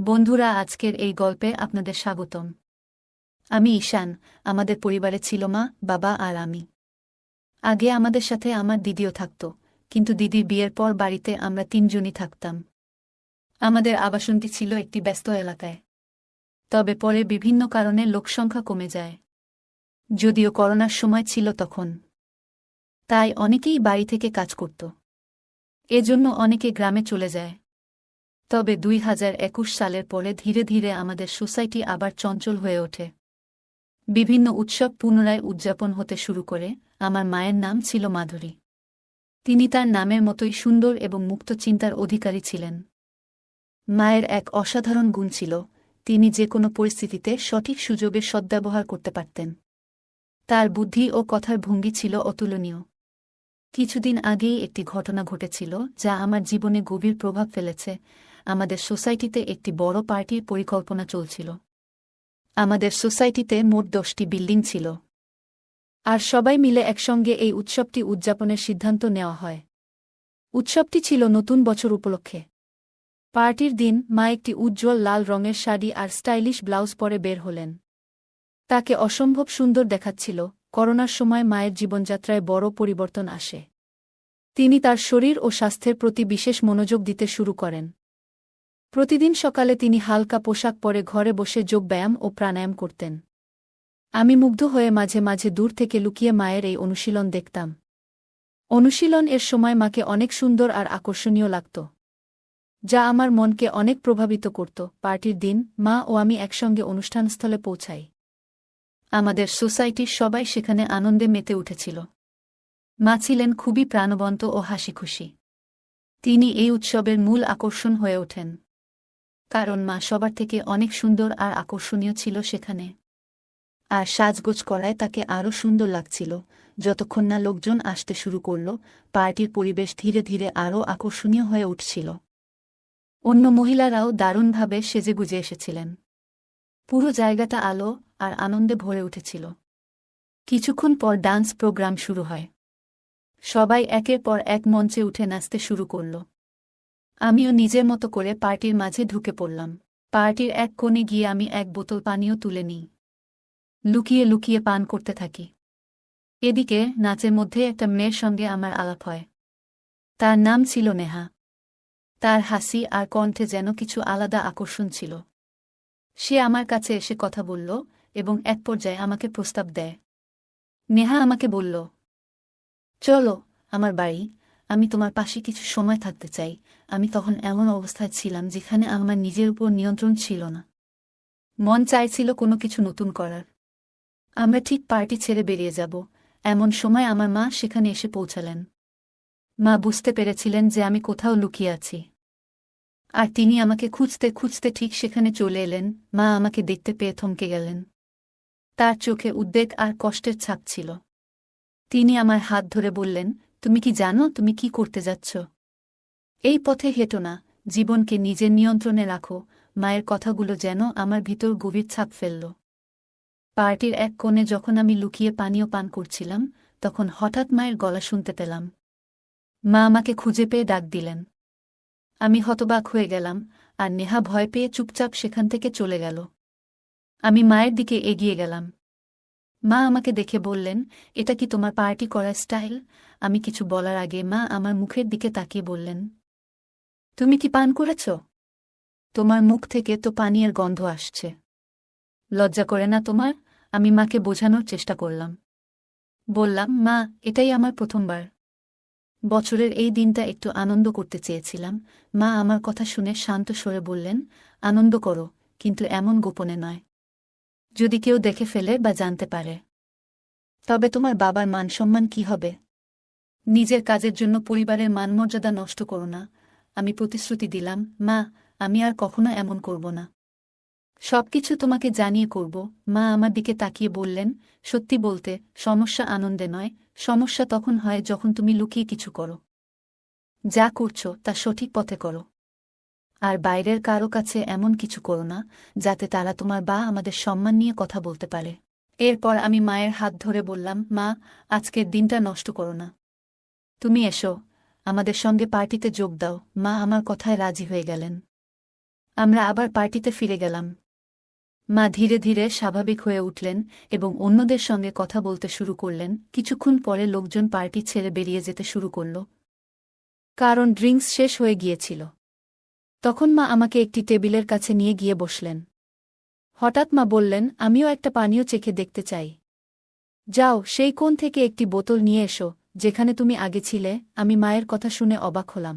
বন্ধুরা, আজকের এই গল্পে আপনাদের স্বাগতম। আমি ঈশান। আমাদের পরিবারে ছিল মা, বাবা আর আমি। আগে আমাদের সাথে আমার দিদিও থাকত, কিন্তু দিদির বিয়ের পর বাড়িতে আমরা তিনজনই থাকতাম। আমাদের আবাসনটি ছিল একটি ব্যস্ত এলাকায়। তবে পরে বিভিন্ন কারণে লোকসংখ্যা কমে যায়। যদিও করোনার সময় ছিল তখন, তাই অনেকেই বাড়ি থেকে কাজ করত। এজন্য অনেকে গ্রামে চলে যায়। তবে 2021 সালের পরে ধীরে ধীরে আমাদের সোসাইটি আবার চঞ্চল হয়ে ওঠে। বিভিন্ন উৎসব পুনরায় উদযাপন হতে শুরু করে। আমার মায়ের নাম ছিল মাধুরী। তিনি তার নামের মতোই সুন্দর এবং মুক্ত চিন্তার অধিকারী ছিলেন। মায়ের এক অসাধারণ গুণ ছিল, তিনি যে কোনো পরিস্থিতিতে সঠিক সুযোগের সদ্ব্যবহার করতে পারতেন। তার বুদ্ধি ও কথার ভঙ্গি ছিল অতুলনীয়। কিছুদিন আগেই একটি ঘটনা ঘটেছিল যা আমার জীবনে গভীর প্রভাব ফেলেছে। আমাদের সোসাইটিতে একটি বড় পার্টির পরিকল্পনা চলছিল। আমাদের সোসাইটিতে মোট 10টি বিল্ডিং ছিল, আর সবাই মিলে একসঙ্গে এই উৎসবটি উদযাপনের সিদ্ধান্ত নেওয়া হয়। উৎসবটি ছিল নতুন বছর উপলক্ষে। পার্টির দিন মা একটি উজ্জ্বল লাল রঙের শাড়ি আর স্টাইলিশ ব্লাউজ পরে বের হলেন। তাকে অসম্ভব সুন্দর দেখাচ্ছিল। করোনার সময় মায়ের জীবনযাত্রায় বড় পরিবর্তন আসে। তিনি তার শরীর ও স্বাস্থ্যের প্রতি বিশেষ মনোযোগ দিতে শুরু করেন। প্রতিদিন সকালে তিনি হালকা পোশাক পরে ঘরে বসে যোগব্যায়াম ও প্রাণায়াম করতেন। আমি মুগ্ধ হয়ে মাঝে মাঝে দূর থেকে লুকিয়ে মায়ের এই অনুশীলন দেখতাম। অনুশীলন এর সময় মাকে অনেক সুন্দর আর আকর্ষণীয় লাগত, যা আমার মনকে অনেক প্রভাবিত করত। পার্টির দিন মা ও আমি একসঙ্গে অনুষ্ঠানস্থলে পৌঁছাই। আমাদের সোসাইটির সবাই সেখানে আনন্দে মেতে উঠেছিল। মা ছিলেন খুবই প্রাণবন্ত ও হাসিখুশি। তিনি এই উৎসবের মূল আকর্ষণ হয়ে ওঠেন, কারণ মা সবার থেকে অনেক সুন্দর আর আকর্ষণীয় ছিল সেখানে। আর সাজগোজ করায় তাকে আরও সুন্দর লাগছিল। যতক্ষণ না লোকজন আসতে শুরু করল, পার্টির পরিবেশ ধীরে ধীরে আরও আকর্ষণীয় হয়ে উঠছিল। অন্য মহিলারাও দারুণভাবে সেজেগুজে এসেছিলেন। পুরো জায়গাটা আলো আর আনন্দে ভরে উঠেছিল। কিছুক্ষণ পর ডান্স প্রোগ্রাম শুরু হয়। সবাই একের পর এক মঞ্চে উঠে নাচতে শুরু করল। আমিও নিজের মতো করে পার্টির মাঝে ঢুকে পড়লাম। পার্টির এক কোণে গিয়ে আমি এক বোতল পানীয় তুলে নিই। লুকিয়ে লুকিয়ে পান করতে থাকি। এদিকে নাচের মধ্যে একটা মেয়ের সঙ্গে আমার আলাপ হয়। তার নাম ছিল নেহা। তার হাসি আর কণ্ঠে যেন কিছু আলাদা আকর্ষণ ছিল। সে আমার কাছে এসে কথা বলল এবং এক পর্যায়ে আমাকে প্রস্তাব দেয়। নেহা আমাকে বলল, চলো আমার বাড়ি, আমি তোমার পাশে কিছু সময় থাকতে চাই। আমি তখন এমন অবস্থায় ছিলাম যেখানে আমার নিজের উপর নিয়ন্ত্রণ ছিল না। মন চাইছিল কোনো কিছু নতুন করার। আমরা ঠিক পার্টি ছেড়ে বেরিয়ে যাব, এমন সময় আমার মা সেখানে এসে পৌঁছালেন। মা বুঝতে পেরেছিলেন যে আমি কোথাও লুকিয়ে আছি, আর তিনি আমাকে খুঁজতে খুঁজতে ঠিক সেখানে চলে এলেন। মা আমাকে দেখতে পেয়ে থমকে গেলেন। তার চোখে উদ্বেগ আর কষ্টের ছাপ ছিল। তিনি আমার হাত ধরে বললেন, তুমি কি জানো তুমি কি করতে যাচ্ছ? এই পথে হেঁটো না, জীবনকে নিজের নিয়ন্ত্রণে রাখো। মায়ের কথাগুলো যেন আমার ভিতর গভীর ছাপ ফেলল। পার্টির এক কোণে যখন আমি লুকিয়ে পানীয় পান করছিলাম, তখন হঠাৎ মায়ের গলা শুনতে পেলাম। মা আমাকে খুঁজে পেয়ে ডাক দিলেন। আমি হতবাক হয়ে গেলাম, আর নেহা ভয় পেয়ে চুপচাপ সেখান থেকে চলে গেল। আমি মায়ের দিকে এগিয়ে গেলাম। মা আমাকে দেখে বললেন, এটা কি তোমার পার্টি করার স্টাইল? আমি কিছু বলার আগে মা আমার মুখের দিকে তাকিয়ে বললেন, তুমি কি পান করেছ? তোমার মুখ থেকে তো পানীয়ের গন্ধ আসছে। লজ্জা করে না তোমার? আমি মাকে বোঝানোর চেষ্টা করলাম। বললাম, মা, এটাই আমার প্রথমবার। বছরের এই দিনটা একটু আনন্দ করতে চেয়েছিলাম। মা আমার কথা শুনে শান্ত স্বরে বললেন, আনন্দ করো, কিন্তু এমন গোপনে নয়। যদি কেউ দেখে ফেলে বা জানতে পারে, তবে তোমার বাবার মান-সম্মান কি হবে? নিজের কাজের জন্য পরিবারের মানমর্যাদা নষ্ট করো না। আমি প্রতিশ্রুতি দিলাম, মা, আমি আর কখনো এমন করব না। সবকিছু তোমাকে জানিয়ে করব। মা আমার দিকে তাকিয়ে বললেন, সত্যি বলতে, সমস্যা আনন্দে নয়, সমস্যা তখন হয় যখন তুমি লুকিয়ে কিছু করো। যা করছো তা সঠিক পথে করো। আর বাইরের কারো কাছে এমন কিছু করো না যাতে তারা তোমার বা আমাদের সম্মান নিয়ে কথা বলতে পারে। এরপর আমি মায়ের হাত ধরে বললাম, মা, আজকের দিনটা নষ্ট করো না। তুমি এসো, আমাদের সঙ্গে পার্টিতে যোগ দাও। মা আমার কথায় রাজি হয়ে গেলেন। আমরা আবার পার্টিতে ফিরে গেলাম। মা ধীরে ধীরে স্বাভাবিক হয়ে উঠলেন এবং অন্যদের সঙ্গে কথা বলতে শুরু করলেন। কিছুক্ষণ পরে লোকজন পার্টি ছেড়ে বেরিয়ে যেতে শুরু করল, কারণ ড্রিঙ্কস শেষ হয়ে গিয়েছিল। তখন মা আমাকে একটি টেবিলের কাছে নিয়ে গিয়ে বসলেন। হঠাৎ মা বললেন, আমিও একটা পানীয় চেখে দেখতে চাই। যাও, সেই কোণ থেকে একটি বোতল নিয়ে এসো, যেখানে তুমি আগে ছিলে। আমি মায়ের কথা শুনে অবাক হলাম।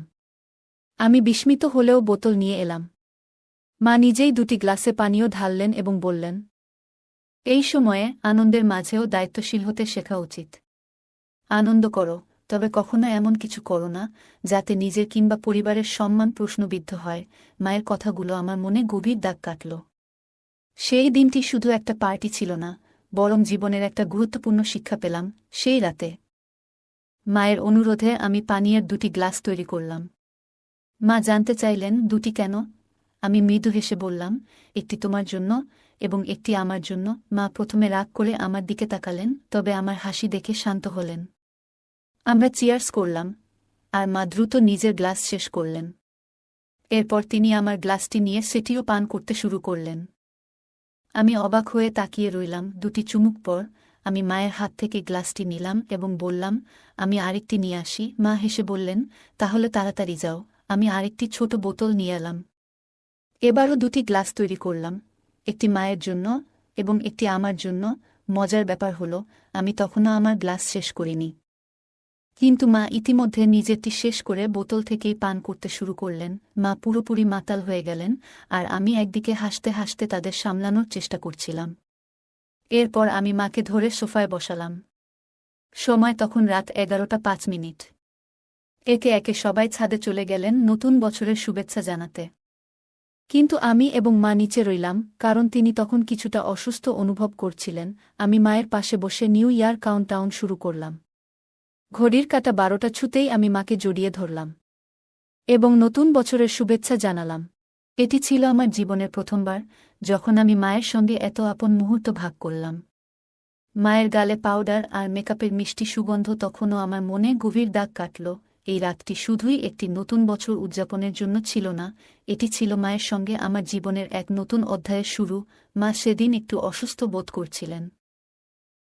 আমি বিস্মিত হলেও বোতল নিয়ে এলাম। মা নিজেই দুটি গ্লাসে পানীয় ঢাললেন এবং বললেন, এই সময়ে আনন্দের মাঝেও দায়িত্বশীল হতে শেখা উচিত। আনন্দ করো, তবে কখনো এমন কিছু করো না যাতে নিজের কিংবা পরিবারের সম্মান প্রশ্নবিদ্ধ হয়। মায়ের কথাগুলো আমার মনে গভীর দাগ কাটল। সেই দিনটি শুধু একটা পার্টি ছিল না, বরং জীবনের একটা গুরুত্বপূর্ণ শিক্ষা পেলাম সেই রাতে। মায়ের অনুরোধে আমি পানীয়ের দুটি গ্লাস তৈরি করলাম। মা জানতে চাইলেন, দুটি কেন? আমি মৃদু হেসে বললাম, একটি তোমার জন্য এবং একটি আমার জন্য। মা প্রথমে রাগ করে আমার দিকে তাকালেন, তবে আমার হাসি দেখে শান্ত হলেন। আমরা চিয়ার্স করলাম, আর মা দ্রুত নিজের গ্লাস শেষ করলেন। এরপর তিনি আমার গ্লাসটি নিয়ে সেটিও পান করতে শুরু করলেন। আমি অবাক হয়ে তাকিয়ে রইলাম। দুটি চুমুক পর আমি মায়ের হাত থেকে গ্লাসটি নিলাম এবং বললাম, আমি আরেকটি নিয়ে আসি। মা হেসে বললেন, তাহলে তাড়াতাড়ি যাও। আমি আরেকটি ছোট বোতল নিয়ে এলাম। এবারও দুটি গ্লাস তৈরি করলাম, একটি মায়ের জন্য এবং একটি আমার জন্য। মজার ব্যাপার হলো, আমি তখনও আমার গ্লাস শেষ করিনি, কিন্তু মা ইতিমধ্যে নিজেরটি শেষ করে বোতল থেকেই পান করতে শুরু করলেন। মা পুরোপুরি মাতাল হয়ে গেলেন, আর আমি একদিকে হাসতে হাসতে তাদের সামলানোর চেষ্টা করছিলাম। এরপর আমি মাকে ধরে সোফায় বসালাম। সময় তখন রাত 11:05। একে একে সবাই ছাদে চলে গেলেন নতুন বছরের শুভেচ্ছা জানাতে। কিন্তু আমি এবং মা নিচে রইলাম, কারণ তিনি তখন কিছুটা অসুস্থ অনুভব করছিলেন। আমি মায়ের পাশে বসে নিউ ইয়ার কাউন্টডাউন শুরু করলাম। ঘড়ির কাঁটা 12টা ছুতেই আমি মাকে জড়িয়ে ধরলাম এবং নতুন বছরের শুভেচ্ছা জানালাম। এটি ছিল আমার জীবনের প্রথমবার যখন আমি মায়ের সঙ্গে এত আপন মুহূর্ত ভাগ করলাম। মায়ের গালে পাউডার আর মেকআপের মিষ্টি সুগন্ধ তখনও আমার মনে গভীর দাগ কাটল। এই রাতটি শুধুই একটি নতুন বছর উদযাপনের জন্য ছিল না, এটি ছিল মায়ের সঙ্গে আমার জীবনের এক নতুন অধ্যায়ের শুরু। মা সেদিন একটু অসুস্থ বোধ করছিলেন।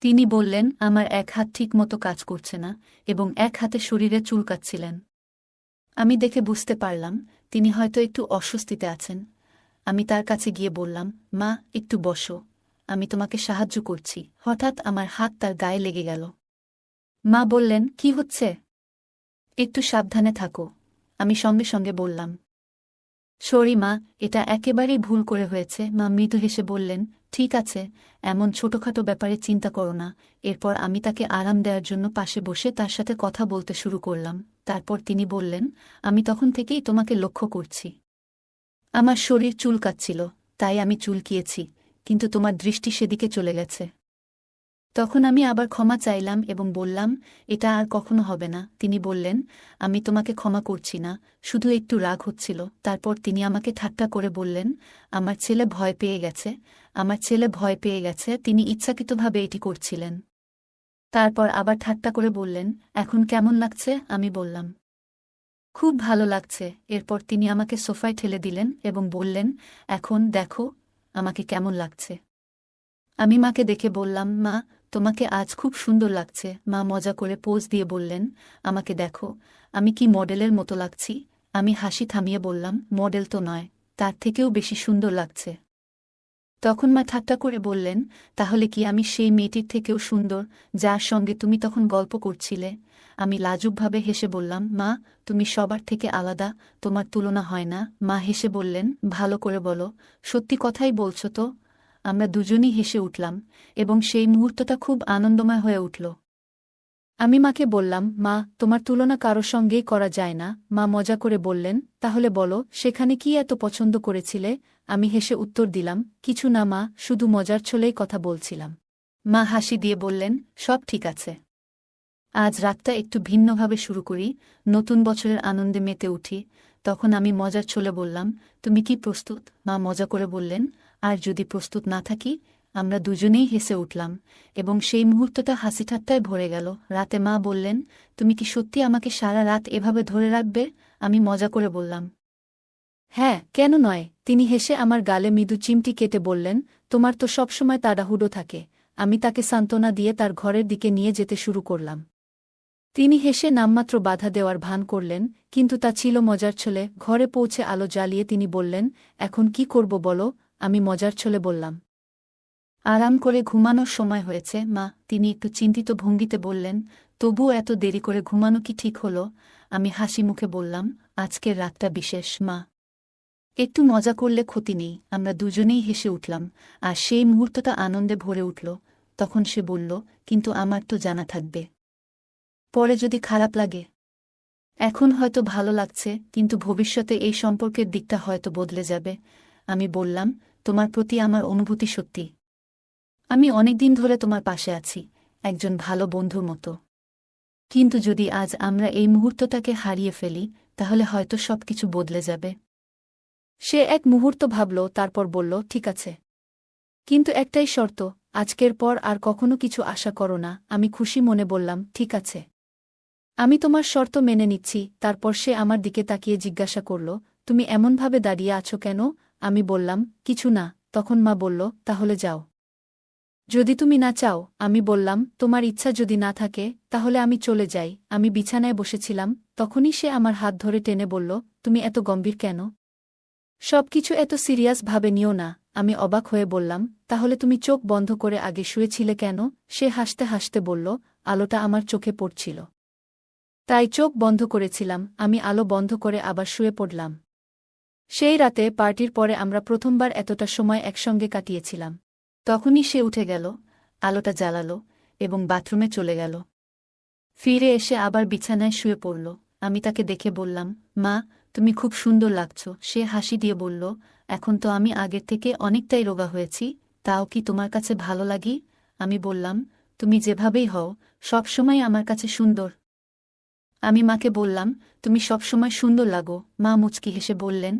তিনি বললেন, আমার এক হাত ঠিকমতো কাজ করছে না এবং এক হাতে শরীরে চুলকাচ্ছিলেন। আমি দেখে বুঝতে পারলাম তিনি হয়তো একটু অস্বস্তিতে আছেন। আমি তার কাছে গিয়ে বললাম, মা, একটু বসো, আমি তোমাকে সাহায্য করছি। হঠাৎ আমার হাত তার গায়ে লেগে গেল। মা বললেন, কি হচ্ছে? একটু সাবধানে থাকো। আমি সঙ্গে সঙ্গে বললাম, সরি মা, এটা একেবারেই ভুল করে হয়েছে। মা মৃদু হেসে বললেন, ঠিক আছে, এমন ছোটখাটো ব্যাপারে চিন্তা করো না। এরপর আমি তাকে আরাম দেওয়ার জন্য পাশে বসে তার সাথে কথা বলতে শুরু করলাম। তারপর তিনি বললেন, আমি তখন থেকেই তোমাকে লক্ষ্য করছি। আমার শরীর চুলকাচ্ছিল, তাই আমি চুলকিয়েছি, কিন্তু তোমার দৃষ্টি সেদিকে চলে গেছে। তখন আমি আবার ক্ষমা চাইলাম এবং বললাম, এটা আর কখনো হবে না। তিনি বললেন, আমি তোমাকে ক্ষমা করছি না, শুধু একটু রাগ হচ্ছিল। তারপর তিনি আমাকে ঠাট্টা করে বললেন, আমার ছেলে ভয় পেয়ে গেছে, আমার ছেলে ভয় পেয়ে গেছে। তিনি ইচ্ছাকৃতভাবে এটি করছিলেন। তারপর আবার ঠাট্টা করে বললেন, এখন কেমন লাগছে? আমি বললাম, খুব ভালো লাগছে। এরপর তিনি আমাকে সোফায় ঠেলে দিলেন এবং বললেন, এখন দেখো আমাকে কেমন লাগছে। আমি মাকে দেখে বললাম, মা, তোমাকে আজ খুব সুন্দর লাগছে। মা মজা করে পোজ দিয়ে বললেন, আমাকে দেখো, আমি কি মডেলের মতো লাগছি? আমি হাসি থামিয়ে বললাম, মডেল তো নয়, তার থেকেও বেশি সুন্দর লাগছে। তখন মা ঠাট্টা করে বললেন, তাহলে কি আমি সেই মেয়েটির থেকেও সুন্দর যার সঙ্গে তুমি তখন গল্প করছিলে? আমি লাজুকভাবে হেসে বললাম, মা, তুমি সবার থেকে আলাদা, তোমার তুলনা হয় না। মা হেসে বললেন, ভালো করে বলো, সত্যি কথাই বলছো তো? আমরা দুজনই হেসে উঠলাম এবং সেই মুহূর্তটা খুব আনন্দময় হয়ে উঠল। আমি মাকে বললাম, মা, তোমার তুলনা কারো সঙ্গেই করা যায় না। মা মজা করে বললেন, তাহলে বলো, সেখানে কি এত পছন্দ করেছিলে? আমি হেসে উত্তর দিলাম, কিছু না মা, শুধু মজার ছলেই কথা বলছিলাম। মা হাসি দিয়ে বললেন, সব ঠিক আছে। আজ রাতটা একটু ভিন্নভাবে শুরু করি, নতুন বছরের আনন্দে মেতে উঠি। তখন আমি মজার ছলে বললাম, তুমি কি প্রস্তুত? মা মজা করে বললেন, আর যদি প্রস্তুত না থাকি? আমরা দুজনেই হেসে উঠলাম এবং সেই মুহূর্তটা হাসিঠাট্টায় ভরে গেল। রাতে মা বললেন, তুমি কি সত্যি আমাকে সারা রাত এভাবে ধরে রাখবে? আমি মজা করে বললাম, হ্যাঁ, কেন নয়। তিনি হেসে আমার গালে মৃদু চিমটি কেটে বললেন, তোমার তো সবসময় তাড়াহুড়ো থাকে। আমি তাকে সান্ত্বনা দিয়ে তার ঘরের দিকে নিয়ে যেতে শুরু করলাম। তিনি হেসে নামমাত্র বাধা দেওয়ার ভান করলেন, কিন্তু তা ছিল মজার ছলে। ঘরে পৌঁছে আলো জ্বালিয়ে তিনি বললেন, এখন কি করব বলো? আমি মজার ছলে বললাম, আরাম করে ঘুমানোর সময় হয়েছে মা। তিনি একটু চিন্তিত ভঙ্গিতে বললেন, তবুও এত দেরি করে ঘুমানো কি ঠিক হলো? আমি হাসি মুখে বললাম, আজকের রাতটা বিশেষ মা। একটু মজা করলে ক্ষতি নেই। আমরা দুজনেই হেসে উঠলাম, আর সেই মুহূর্তটা আনন্দে ভরে উঠল। তখন সে বলল, কিন্তু আমার তো জানা থাকবে, পরে যদি খারাপ লাগে। এখন হয়তো ভালো লাগছে, কিন্তু ভবিষ্যতে এই সম্পর্কের দিকটা হয়তো বদলে যাবে। আমি বললাম, তোমার প্রতি আমার অনুভূতি সত্যি। আমি অনেকদিন ধরে তোমার পাশে আছি, একজন ভালো বন্ধুর মতো। কিন্তু যদি আজ আমরা এই মুহূর্তটাকে হারিয়ে ফেলি, তাহলে হয়তো সবকিছু বদলে যাবে। সে এক মুহূর্ত ভাবল, তারপর বলল, ঠিক আছে, কিন্তু একটাই শর্ত, আজকের পর আর কখনো কিছু আশা করো না। আমি খুশি মনে বললাম, ঠিক আছে, আমি তোমার শর্ত মেনে নিচ্ছি। তারপর সে আমার দিকে তাকিয়ে জিজ্ঞাসা করল, তুমি এমনভাবে দাঁড়িয়ে আছো কেন? আমি বললাম, কিছু না। তখন মা বলল, তাহলে যাও। যদি তুমি না চাও। আমি বললাম, তোমার ইচ্ছা যদি না থাকে, তাহলে আমি চলে যাই। আমি বিছানায় বসেছিলাম, তখনই সে আমার হাত ধরে টেনে বলল, তুমি এত গম্ভীর কেন? সবকিছু এত সিরিয়াস ভাবে নিও না। আমি অবাক হয়ে বললাম, তাহলে তুমি চোখ বন্ধ করে আগে শুয়েছিলে কেন? সে হাসতে হাসতে বলল, আলোটা আমার চোখে পড়ছিল, তাই চোখ বন্ধ করেছিলাম। আমি আলো বন্ধ করে আবার শুয়ে পড়লাম। সেই রাতে পার্টির পরে আমরা প্রথমবার এতটা সময় একসঙ্গে কাটিয়েছিলাম। তখনই সে উঠে গেল, আলোটা জ্বালালো, এবং বাথরুমে চলে গেল। ফিরে এসে আবার বিছানায় শুয়ে পড়ল। আমি তাকে দেখে বললাম, মা, তুমি খুব সুন্দর লাগছো। সে হাসি দিয়ে বলল, এখন তো আমি আগের থেকে অনেকটাই রোগা হয়েছি। তাও কি তোমার কাছে ভালো লাগি? আমি বললাম, তুমি যেভাবেই হও, সবসময় আমার কাছে সুন্দর। আমি মাকে বললাম, তুমি সবসময় সুন্দর লাগো। মা মুচকি হেসে বললেন,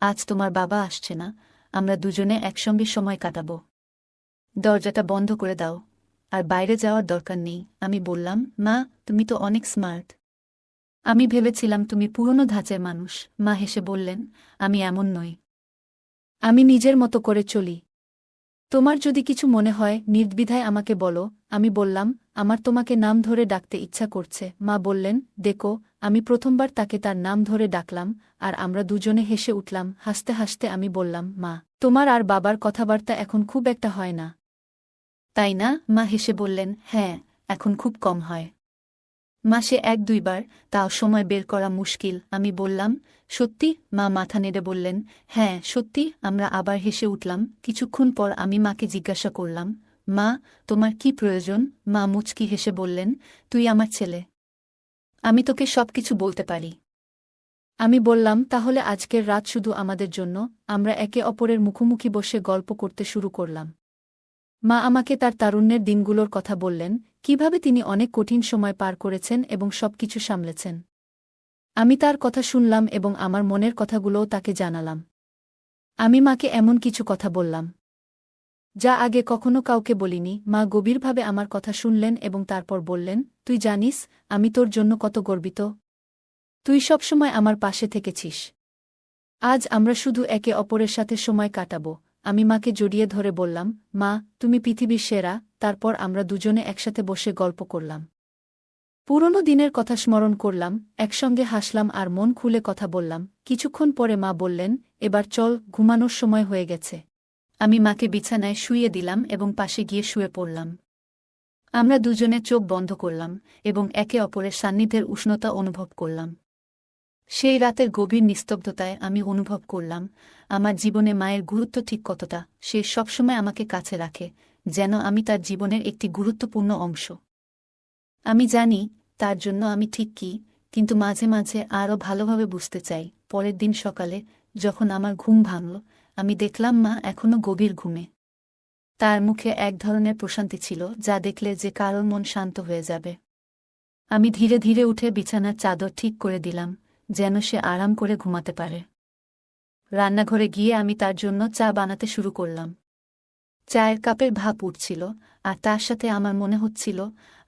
আজ তোমার বাবা আসছে না, আমরা দুজনে একসঙ্গে সময় কাটাবো। দরজাটা বন্ধ করে দাও, আর বাইরে যাওয়ার দরকার নেই। আমি বললাম, মা, তুমি তো অনেক স্মার্ট। আমি ভেবেছিলাম তুমি পুরনো ধাঁচের মানুষ। মা হেসে বললেন, আমি এমন নই। আমি নিজের মতো করে চলি। তোমার যদি কিছু মনে হয়, নির্দ্বিধায় আমাকে বলো। আমি বললাম, আমার তোমাকে নাম ধরে ডাকতে ইচ্ছা করছে। মা বললেন, দেখো। আমি প্রথমবার তাকে তার নাম ধরে ডাকলাম, আর আমরা দুজনে হেসে উঠলাম। হাসতে হাসতে আমি বললাম, মা, তোমার আর বাবার কথাবার্তা এখন খুব একটা হয় না, তাই না? মা হেসে বললেন, হ্যাঁ, এখন খুব কম হয়। মাসে 1-2 বার, তাও সময় বের করা মুশকিল। আমি বললাম, সত্যি? মা মাথা নেড়ে বললেন, হ্যাঁ, সত্যি। আমরা আবার হেসে উঠলাম। কিছুক্ষণ পর আমি মাকে জিজ্ঞাসা করলাম, মা, তোমার কি প্রয়োজন? মা মুচকি হেসে বললেন, তুই আমার ছেলে, আমি তোকে সবকিছু বলতে পারি। আমি বললাম, তাহলে আজকের রাত শুধু আমাদের জন্য। আমরা একে অপরের মুখোমুখি বসে গল্প করতে শুরু করলাম। মা আমাকে তার তারুণ্যের দিনগুলোর কথা বললেন, কিভাবে তিনি অনেক কঠিন সময় পার করেছেন এবং সবকিছু সামলেছেন। আমি তার কথা শুনলাম এবং আমার মনের কথাগুলোও তাকে জানালাম। আমি মাকে এমন কিছু কথা বললাম, যা আগে কখনো কাউকে বলিনি। মা গভীরভাবে আমার কথা শুনলেন এবং তারপর বললেন, তুই জানিস আমি তোর জন্য কত গর্বিত। তুই সবসময় আমার পাশে থেকেছিস। আজ আমরা শুধু একে অপরের সাথে সময় কাটাব। আমি মাকে জড়িয়ে ধরে বললাম, মা, তুমি পৃথিবীর সেরা। তারপর আমরা দুজনে একসাথে বসে গল্প করলাম, পুরনো দিনের কথা স্মরণ করলাম, একসঙ্গে হাসলাম আর মন খুলে কথা বললাম। কিছুক্ষণ পরে মা বললেন, এবার চল, ঘুমানোর সময় হয়ে গেছে। আমি মাকে বিছানায় শুইয়ে দিলাম এবং পাশে গিয়ে শুয়ে পড়লাম। আমরা দুজনে চোখ বন্ধ করলাম এবং একে অপরের সান্নিধ্যের উষ্ণতা অনুভব করলাম। সেই রাতের গভীর নিস্তব্ধতায় আমি অনুভব করলাম, আমার জীবনে মায়ের গুরুত্ব ঠিক কতটা। সে সবসময় আমাকে কাছে রাখে, যেন আমি তার জীবনের একটি গুরুত্বপূর্ণ অংশ। আমি জানি তার জন্য আমি ঠিক কী, কিন্তু মাঝে মাঝে আরও ভালোভাবে বুঝতে চাই। পরের দিন সকালে যখন আমার ঘুম ভাঙল, আমি দেখলাম মা এখনও গভীর ঘুমে। তার মুখে এক ধরনের প্রশান্তি ছিল, যা দেখলে যে কারোর মন শান্ত হয়ে যাবে। আমি ধীরে ধীরে উঠে বিছানার চাদর ঠিক করে দিলাম, যেন সে আরাম করে ঘুমাতে পারে। রান্নাঘরে গিয়ে আমি তার জন্য চা বানাতে শুরু করলাম। চায়ের কাপের ভাপ উঠছিল, আর তার সাথে আমার মনে হচ্ছিল,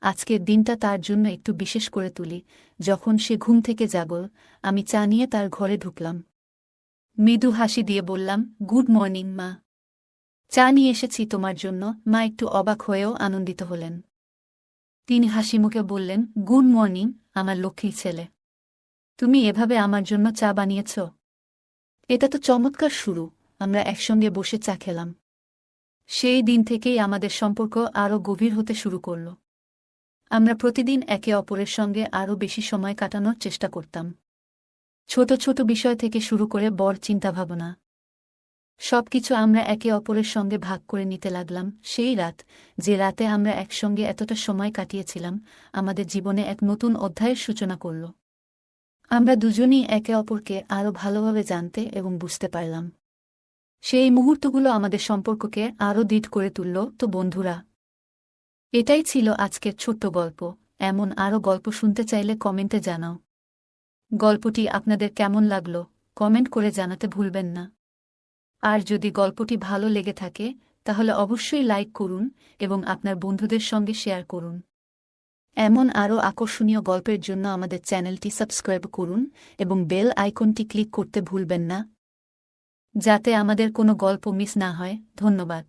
আজকের দিনটা তার জন্য একটু বিশেষ করে তুলি। যখন সে ঘুম থেকে জাগল, আমি চা নিয়ে তার ঘরে ঢুকলাম। মৃদু হাসি দিয়ে বললাম, গুড মর্নিং মা। চা নিয়ে এসেছি তোমার জন্য। মা একটু অবাক হয়েও আনন্দিত হলেন। তিনি হাসিমুখে বললেন, গুড মর্নিং আমার লক্ষ্মী ছেলে। তুমি এভাবে আমার জন্য চা বানিয়েছ? এটা তো চমৎকার শুরু। আমরা একসঙ্গে বসে চা খেলাম। সেই দিন থেকেই আমাদের সম্পর্ক আরও গভীর হতে শুরু করল। আমরা প্রতিদিন একে অপরের সঙ্গে আরও বেশি সময় কাটানোর চেষ্টা করতাম। ছোট ছোট বিষয় থেকে শুরু করে বড় চিন্তাভাবনা, সবকিছু আমরা একে অপরের সঙ্গে ভাগ করে নিতে লাগলাম। সেই রাত, যে রাতে আমরা একসঙ্গে এতটা সময় কাটিয়েছিলাম, আমাদের জীবনে এক নতুন অধ্যায়ের সূচনা করল। আমরা দুজনই একে অপরকে আরও ভালোভাবে জানতে এবং বুঝতে পারলাম। সেই মুহূর্তগুলো আমাদের সম্পর্ককে আরও দৃঢ় করে তুলল। তো বন্ধুরা, এটাই ছিল আজকের ছোট্ট গল্প। এমন আরও গল্প শুনতে চাইলে কমেন্টে জানাও। গল্পটি আপনাদের কেমন লাগলো কমেন্ট করে জানাতে ভুলবেন না। আর যদি গল্পটি ভালো লেগে থাকে তাহলে অবশ্যই লাইক করুন এবং আপনার বন্ধুদের সঙ্গে শেয়ার করুন। এমন আরও আকর্ষণীয় গল্পের জন্য আমাদের চ্যানেলটি সাবস্ক্রাইব করুন এবং বেল আইকনটি ক্লিক করতে ভুলবেন না, যাতে আমাদের কোনো গল্প মিস না হয়। ধন্যবাদ।